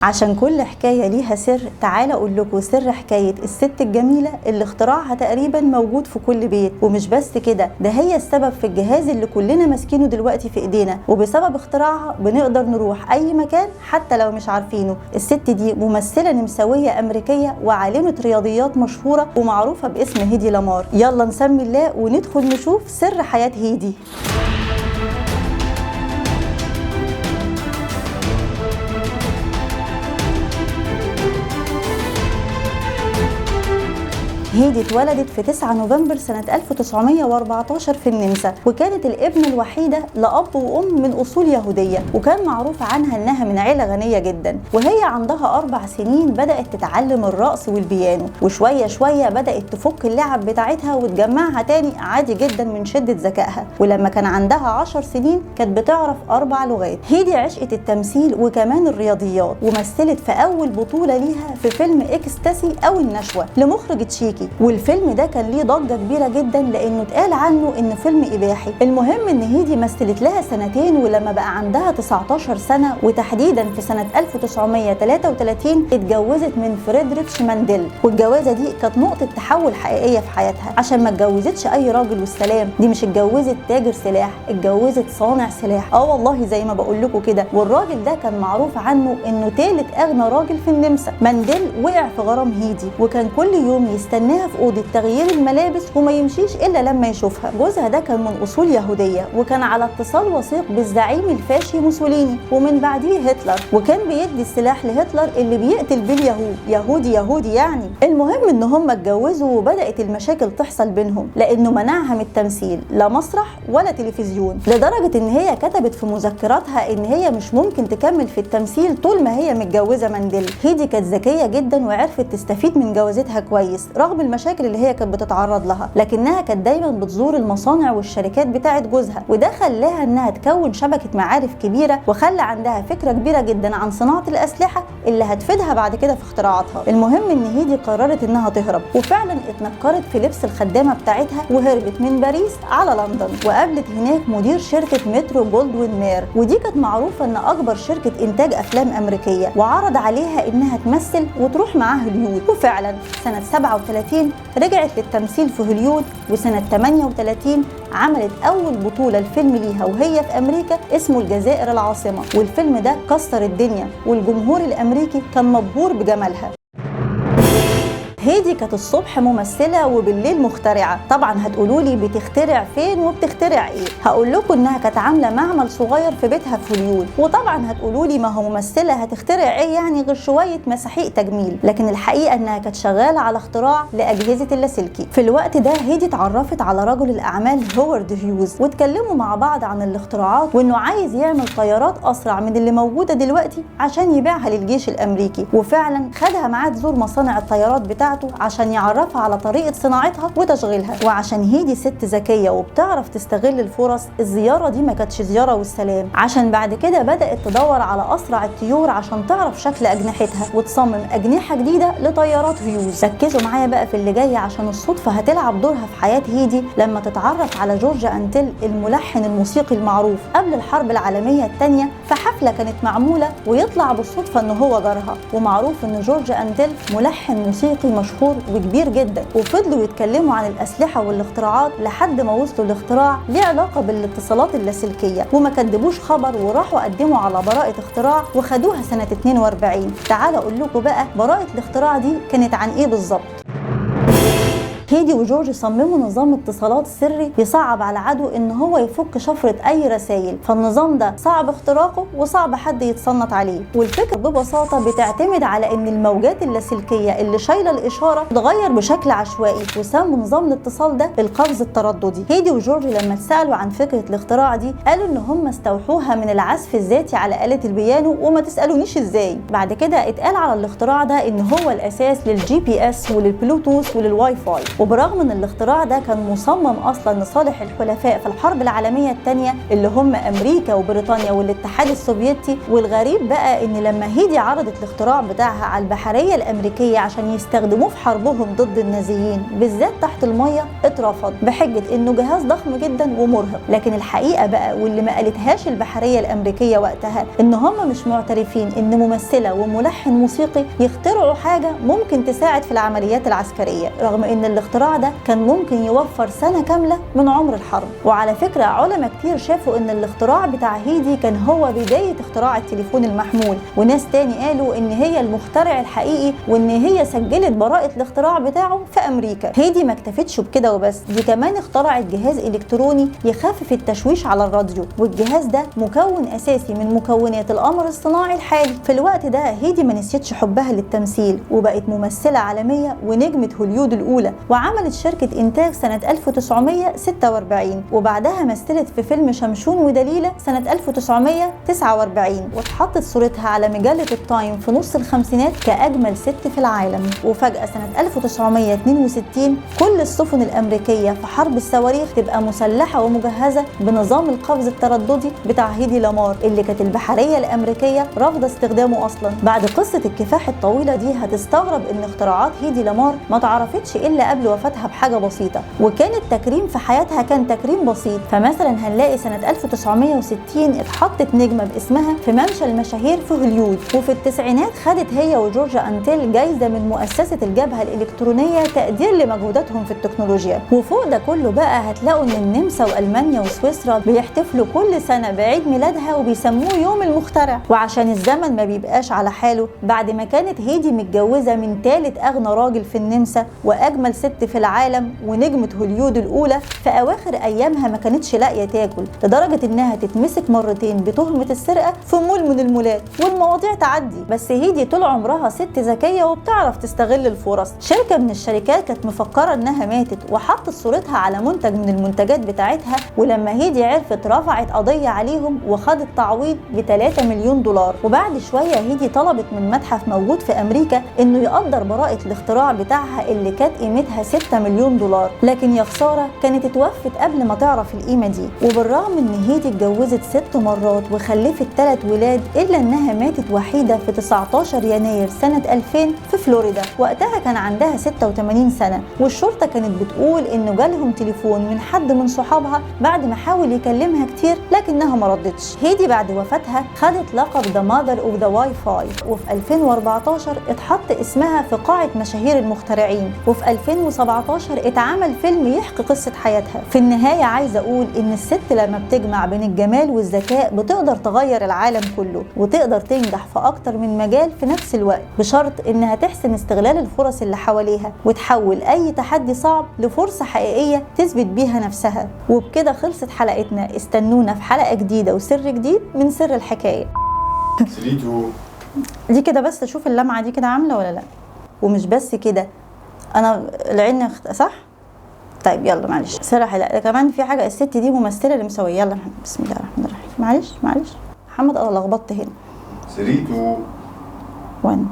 عشان كل حكاية ليها سر، تعال اقول لكم سر حكاية الست الجميلة اللي اختراعها تقريبا موجود في كل بيت. ومش بس كده، ده هي السبب في الجهاز اللي كلنا ماسكينه دلوقتي في ايدينا، وبسبب اختراعها بنقدر نروح اي مكان حتى لو مش عارفينه. الست دي ممثلة نمساوية امريكية وعالمة رياضيات مشهورة ومعروفة باسم هيدي لامار. يلا نسمي الله وندخل نشوف سر حياة هيدي. هيدي اتولدت في 9 نوفمبر سنة 1914 في النمسا، وكانت الابنة الوحيدة لأب وأم من أصول يهودية، وكان معروف عنها إنها من عيلة غنية جدا. وهي عندها 4 سنين بدأت تتعلم الرقص والبيانو، وشوية شوية بدأت تفك اللعب بتاعتها وتجمعها تاني عادي جدا من شدة ذكائها. ولما كان عندها 10 سنين كانت بتعرف 4 لغات. هيدي عشقت التمثيل وكمان الرياضيات، ومثلت في أول بطولة ليها في فيلم إكستاسي أو النشوة لمخرج تشيكي. والفيلم ده كان ليه ضجة كبيرة جدا لانه اتقال عنه انه فيلم اباحي. المهم ان هيدي مثلت لها سنتين، ولما بقى عندها 19 سنة وتحديدا في سنة 1933 اتجوزت من فريدريتش مانديل. والجوازة دي كانت نقطة تحول حقيقية في حياتها، عشان ما اتجوزتش اي راجل والسلام، دي مش اتجوزت تاجر سلاح، اتجوزت صانع سلاح. والله زي ما بقول لكم كده. والراجل ده كان معروف عنه انه ثالث اغنى راجل في النمسا. مانديل وقع في غرام هيدي، وكان كل يوم يستناها في اوضه تغيير الملابس وما يمشيش الا لما يشوفها. جوزها ده كان من اصول يهوديه، وكان على اتصال وثيق بالزعيم الفاشي موسوليني ومن بعديه هتلر، وكان بيدي السلاح لهتلر اللي بيقتل باليهود. يهودي يعني. المهم ان هم اتجوزوا، وبدات المشاكل تحصل بينهم لانه منعها من التمثيل، لا مسرح ولا تلفزيون، لدرجه ان هي كتبت في مذكراتها ان هي مش ممكن تكمل في التمثيل طول ما هي متجوزه مانديل. هيدي كانت ذكيه جدا وعرفت تستفيد من جوازتها كويس رغم المشاكل اللي هي كانت بتتعرض لها، لكنها كانت دايما بتزور المصانع والشركات بتاعه جوزها، وده خلاها انها تكون شبكه معارف كبيره، وخلى عندها فكره كبيره جدا عن صناعه الاسلحه اللي هتفيدها بعد كده في اختراعاتها. المهم ان هيدي قررت انها تهرب، وفعلا اتنكرت في لبس الخدامه بتاعتها وهربت من باريس على لندن، وقابلت هناك مدير شركه مترو جولدوين مير، ودي كانت معروفه ان اكبر شركه انتاج افلام امريكيه، وعرض عليها انها تمثل وتروح معاه هوليود. وفعلا سنه 37 رجعت للتمثيل في هوليود، وسنة 38 عملت أول بطولة الفيلم ليها وهي في أمريكا اسمه الجزائر العاصمة، والفيلم ده كسر الدنيا والجمهور الأمريكي كان مبهور بجمالها. هيدي كانت الصبح ممثلة وبالليل مخترعة. طبعا هتقولوا لي بتخترع فين وبتخترع ايه؟ هقول لكم انها كانت عاملة معمل صغير في بيتها في هوليود. وطبعا هتقولوا لي ما هو ممثلة هتخترع ايه يعني غير شوية مساحيق تجميل، لكن الحقيقة انها كانت شغالة على اختراع لأجهزة اللاسلكي. في الوقت ده هيدي اتعرفت على رجل الأعمال هوارد هيوز، واتكلموا مع بعض عن الاختراعات، وانه عايز يعمل طيارات أسرع من اللي موجودة دلوقتي عشان يبيعها للجيش الأمريكي. وفعلا خدها معاه تزور مصانع الطيارات بتاعته عشان يعرفها على طريقة صناعتها وتشغيلها. وعشان هيدي ست ذكية وبتعرف تستغل الفرص، الزيارة دي ما كانتش زيارة والسلام، عشان بعد كده بدأت تدور على أسرع الطيور عشان تعرف شكل أجنحتها وتصمم أجنحة جديدة لطيارات هيوز. ركزوا معايا بقى في اللي جاي عشان الصدفة هتلعب دورها في حياة هيدي لما تتعرف على جورج أنتيل الملحن الموسيقي المعروف قبل الحرب العالمية الثانية في حفلة كانت معمولة، ويطلع بالصدفة إن هو جارها. ومعروف إن جورج أنتيل ملحن موسيقي مشهور وكبير جدا، وفضلوا يتكلموا عن الأسلحة والاختراعات لحد ما وصلوا لاختراع ليه علاقة بالاتصالات اللاسلكية، وما كدبوش خبر وراحوا قدموا على براءة اختراع وخدوها سنة 42. تعال أقول لكم بقى براءة الاختراع دي كانت عن إيه بالظبط. هيدي وجورج صمموا نظام اتصالات سري يصعب على العدو ان هو يفك شفرة اي رسائل، فالنظام ده صعب اختراقه وصعب حد يتصنت عليه. والفكرة ببساطة بتعتمد على ان الموجات اللاسلكية اللي شايلة الاشارة تتغير بشكل عشوائي، وسموا نظام الاتصال ده القفز الترددي. هيدي وجورج لما اتسألوا عن فكرة الاختراع دي قالوا ان هم استوحوها من العزف الذاتي على آلة البيانو، وما تسألونيش ازاي. بعد كده اتقال على الاختراع ده ان هو الاساس للGPS وللبلوتوث وللواي فاي. وبرغم ان الاختراع ده كان مصمم اصلا لصالح الحلفاء في الحرب العالمية الثانية اللي هم امريكا وبريطانيا والاتحاد السوفيتي. والغريب بقى ان لما هيدي عرضت الاختراع بتاعها على البحرية الامريكية عشان يستخدموه في حربهم ضد النازيين بالذات تحت المية، اترفض بحجة انه جهاز ضخم جدا ومرهق. لكن الحقيقة بقى واللي ما قالتهاش البحرية الامريكية وقتها ان هم مش معترفين ان ممثلة وملحن موسيقي يخترعوا حاجة ممكن تساعد في العمليات العسكرية، رغم ان الاختراع ده كان ممكن يوفر سنة كاملة من عمر الحرب. وعلى فكرة علماء كتير شافوا ان الاختراع بتاع هيدي كان هو بداية اختراع التليفون المحمول، وناس تاني قالوا ان هي المخترع الحقيقي وان هي سجلت براءة الاختراع بتاعه في امريكا. هيدي ما اكتفتش بكده وبس، دي كمان اخترعت جهاز الكتروني يخفف التشويش على الراديو، والجهاز ده مكون اساسي من مكونات القمر الصناعي الحالي. في الوقت ده هيدي ما نسيتش حبها للتمثيل وبقت ممثلة عالمية ونجمة هوليود الاولى، وعملت شركة انتاج سنة 1946، وبعدها مثلت في فيلم شمشون ودليلة سنة 1949، واتحطت صورتها على مجلة التايم في نص الخمسينات كأجمل ست في العالم. وفجأة سنة 1962 كل السفن الأمريكية في حرب الصواريخ تبقى مسلحة ومجهزة بنظام القفز الترددي بتاع هيدي لامار اللي كانت البحرية الأمريكية رافضة استخدامه أصلا. بعد قصة الكفاح الطويلة دي هتستغرب إن اختراعات هيدي لامار ما تعرفتش إلا قبل وفاتها بحاجة بسيطة، وكان التكريم في حياتها كان تكريم بسيط. فمثلا هنلاقي سنة 1960 اتحطت نجمة باسمها في ممشى المشاهير في هوليود، وفي التسعينات خدت هي وجورجيا أنتيل جايزة من مؤسسة الجبهة الإلكترونية تقدير لمجهوداتهم في التكنولوجيا. وفوق ده كله بقى هتلاقوا إن النمسا وألمانيا وسويسرا بيحتفلوا كل سنة بعيد ميلادها وبيسموه يوم المخترع. وعشان الزمن ما بيبقاش على حاله، بعد ما كانت هيدي متجوزة من ثالث أغنى راجل في النمسا وأجمل ست في العالم ونجمة هوليود الأولى، في أواخر أيامها ما كانتش لاقية تاكل، لدرجة إنها تتمسك مرتين بتهمة السرقة في مول من المولات، والمواضيع تعدي. بس هيدي طول عمرها ست ذكية وبتعرف تستغل الفرص. شركة من الشركات كانت مفكرة إنها ماتت وحطت صورتها على منتج من المنتجات بتاعتها، ولما هيدي عرفت رفعت قضية عليهم وخدت تعويض ب3 مليون دولار. وبعد شوية هيدي طلبت من متحف موجود في أمريكا إنه يقدر براءة الاختراع بتاعها اللي كانت قيمتها 6 مليون دولار، لكن يا خسارة كانت اتوفت قبل ما تعرف القيمة دي. وبالرغم إن هيدي اتجوزت 6 مرات وخلفت 3 ولاد، إلا إنها ماتت وحيدة في 19 يناير سنة 2000 في فلوريدا. وقتها كان عندها 86 سنة، والشرطة كانت بتقول إنه جالهم تليفون من حد من صحابها بعد ما حاول يكلمها كتير لكنها ما ردتش. هيدي بعد وفاتها خدت لقب The Mother of the Wi-Fi، وفي 2014 اتحط اسمها في قاعة مشاهير المخترعين، وفي 2017 اتعمل فيلم يحكي قصة حياتها. في النهاية عايزة أقول إن الست لما بتجمع بين الجمال والذكاء بتقدر تغير العالم كله، وتقدر تنجح في أكتر من مجال في نفس الوقت، بشرط إنها تحسن استغلال الفرص اللي حواليها وتحول أي تحدي صعب لفرصة حقيقية تثبت بيها نفسها. وبكده خلصت حلقتنا، استنونا في حلقة جديدة وسر جديد من سر الحكاية. دي كده بس اشوف اللمعة دي كده عاملة ولا لا. ومش بس كده، انا العين صح؟ طيب يلا معلش سرح. لا كمان في حاجة، الست دي ممثلة اللي مسوية. يلا بسم الله الرحمن الرحيم. معلش محمد، انا لخبطت هنا. 3 2 1